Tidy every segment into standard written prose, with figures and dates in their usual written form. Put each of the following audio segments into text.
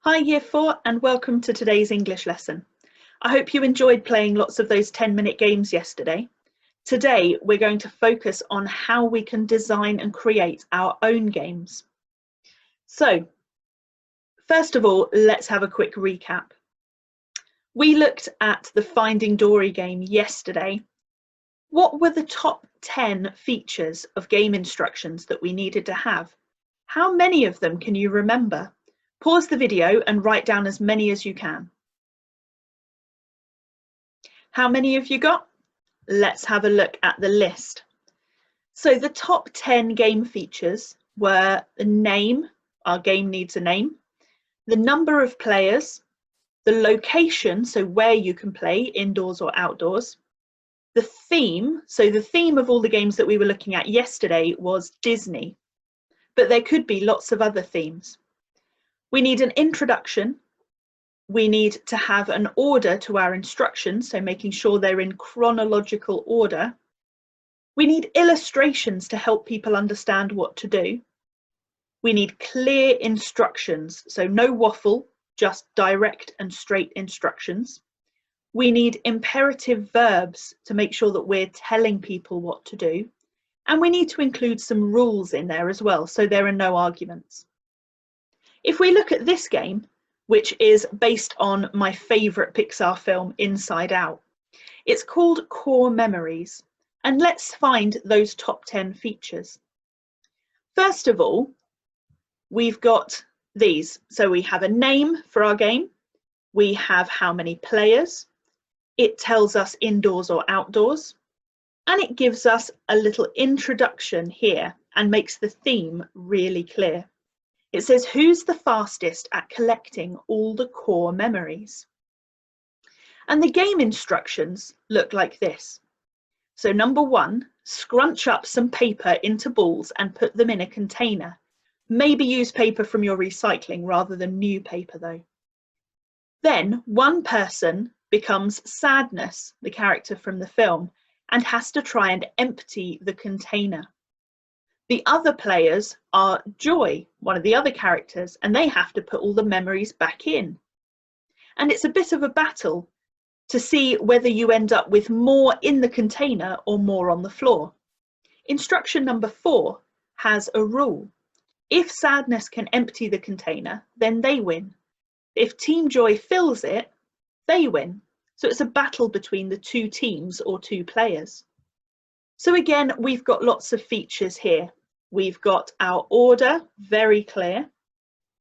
Hi Year 4 and welcome to today's English lesson. I hope you enjoyed playing lots of those 10-minute games yesterday. Today we're going to focus on how we can design and create our own games. So, first of all, let's have a quick recap. We looked at the Finding Dory game yesterday. What were the top 10 features of game instructions that we needed to have? How many of them can you remember? Pause the video and write down as many as you can. How many have you got? Let's have a look at the list. So the top 10 game features were the name, our game needs a name, the number of players, the location, so where you can play, indoors or outdoors, the theme, so the theme of all the games that we were looking at yesterday was Disney, but there could be lots of other themes. We need an introduction. We need to have an order to our instructions, so making sure they're in chronological order. We need illustrations to help people understand what to do. We need clear instructions, so no waffle, just direct and straight instructions. We need imperative verbs to make sure that we're telling people what to do. And we need to include some rules in there as well, so there are no arguments. If we look at this game, which is based on my favourite Pixar film, Inside Out, it's called Core Memories, and let's find those top 10 features. First of all, we've got these. So we have a name for our game, we have how many players, it tells us indoors or outdoors, and it gives us a little introduction here and makes the theme really clear. It says, who's the fastest at collecting all the core memories? And the game instructions look like this. So number 1, scrunch up some paper into balls and put them in a container. Maybe use paper from your recycling rather than new paper though. Then one person becomes Sadness, the character from the film, and has to try and empty the container. The other players are Joy, one of the other characters, and they have to put all the memories back in. And it's a bit of a battle to see whether you end up with more in the container or more on the floor. Instruction number 4 has a rule. If Sadness can empty the container, then they win. If Team Joy fills it, they win. So it's a battle between the two teams or two players. So again, we've got lots of features here. We've got our order, very clear.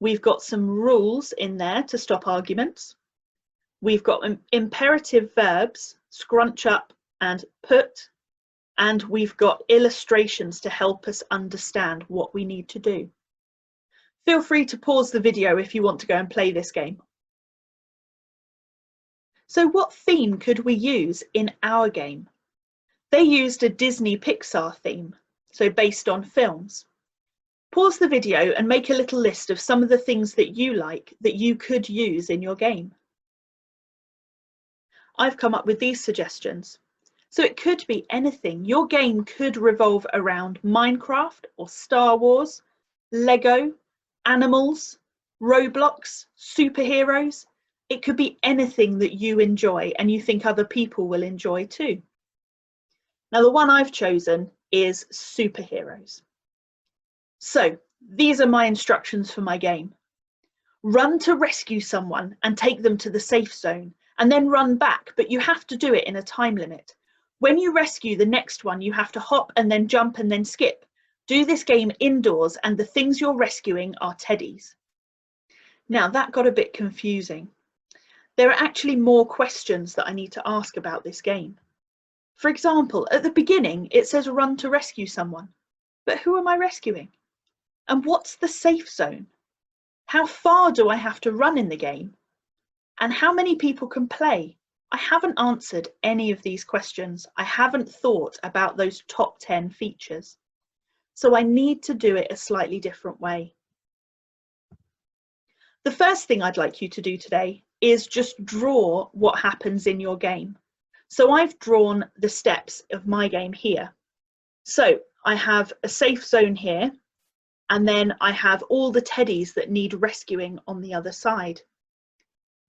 We've got some rules in there to stop arguments. We've got imperative verbs, scrunch up and put. And we've got illustrations to help us understand what we need to do. Feel free to pause the video if you want to go and play this game. So what theme could we use in our game? They used a Disney Pixar theme, so based on films. Pause the video and make a little list of some of the things that you like that you could use in your game. I've come up with these suggestions. So it could be anything. Your game could revolve around Minecraft or Star Wars, Lego, animals, Roblox, superheroes. It could be anything that you enjoy and you think other people will enjoy too. Now the one I've chosen is superheroes. So these are my instructions for my game. Run to rescue someone and take them to the safe zone and then run back, but you have to do it in a time limit. When you rescue the next one, you have to hop and then jump and then skip. Do this game indoors and the things you're rescuing are teddies. Now that got a bit confusing. There are actually more questions that I need to ask about this game. For example, at the beginning, it says run to rescue someone, but who am I rescuing? And what's the safe zone? How far do I have to run in the game? And how many people can play? I haven't answered any of these questions. I haven't thought about those top 10 features. So I need to do it a slightly different way. The first thing I'd like you to do today is just draw what happens in your game. So I've drawn the steps of my game here. So I have a safe zone here And then I have all the teddies that need rescuing on the other side.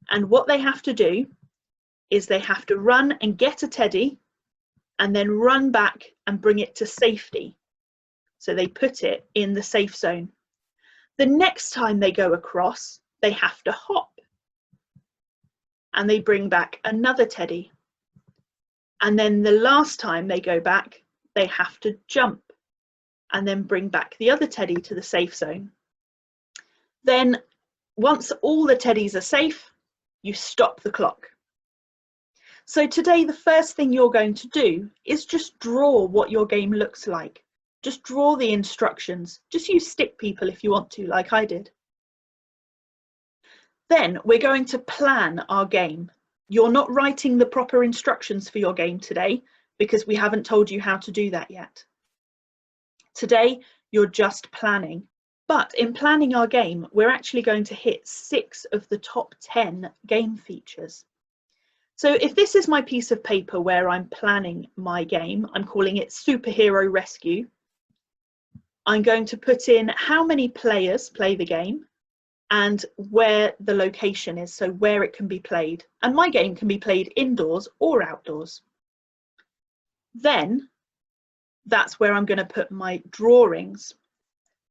And what they have to do is they have to run and get a teddy and then run back and bring it to safety. So they put it in the safe zone. The next time they go across, they have to hop and they bring back another teddy. And then the last time they go back, they have to jump and then bring back the other teddy to the safe zone. Then once all the teddies are safe, you stop the clock. So today, the first thing you're going to do is just draw what your game looks like. Just draw the instructions. Just use stick people if you want to, like I did. Then we're going to plan our game. You're not writing the proper instructions for your game today because we haven't told you how to do that yet. Today, you're just planning. But in planning our game, we're actually going to hit 6 of the top 10 game features. So if this is my piece of paper where I'm planning my game, I'm calling it Superhero Rescue. I'm going to put in how many players play the game and where the location is, so where it can be played. And my game can be played indoors or outdoors. Then that's where I'm going to put my drawings.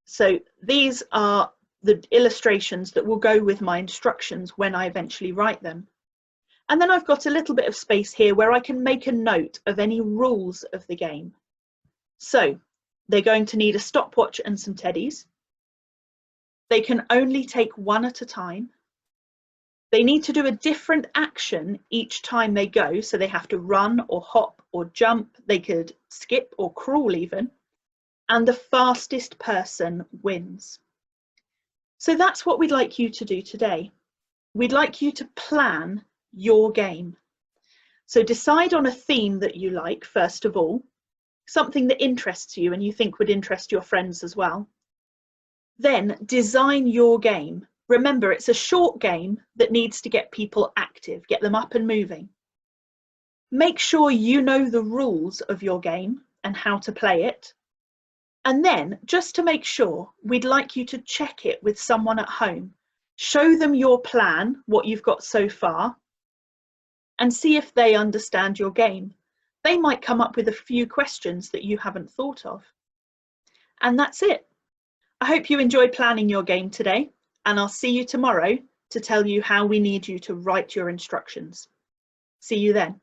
So these are the illustrations that will go with my instructions when I eventually write them. And then I've got a little bit of space here where I can make a note of any rules of the game. So they're going to need a stopwatch and some teddies. They can only take one at a time. They need to do a different action each time they go. So they have to run or hop or jump. They could skip or crawl even. And the fastest person wins. So that's what we'd like you to do today. We'd like you to plan your game. So decide on a theme that you like, first of all, something that interests you and you think would interest your friends as well. Then design your game. Remember, it's a short game that needs to get people active, get them up and moving. Make sure you know the rules of your game and how to play it. And then, just to make sure, we'd like you to check it with someone at home. Show them your plan, what you've got so far, and see if they understand your game. They might come up with a few questions that you haven't thought of. And that's it. I hope you enjoyed planning your game today, and I'll see you tomorrow to tell you how we need you to write your instructions. See you then.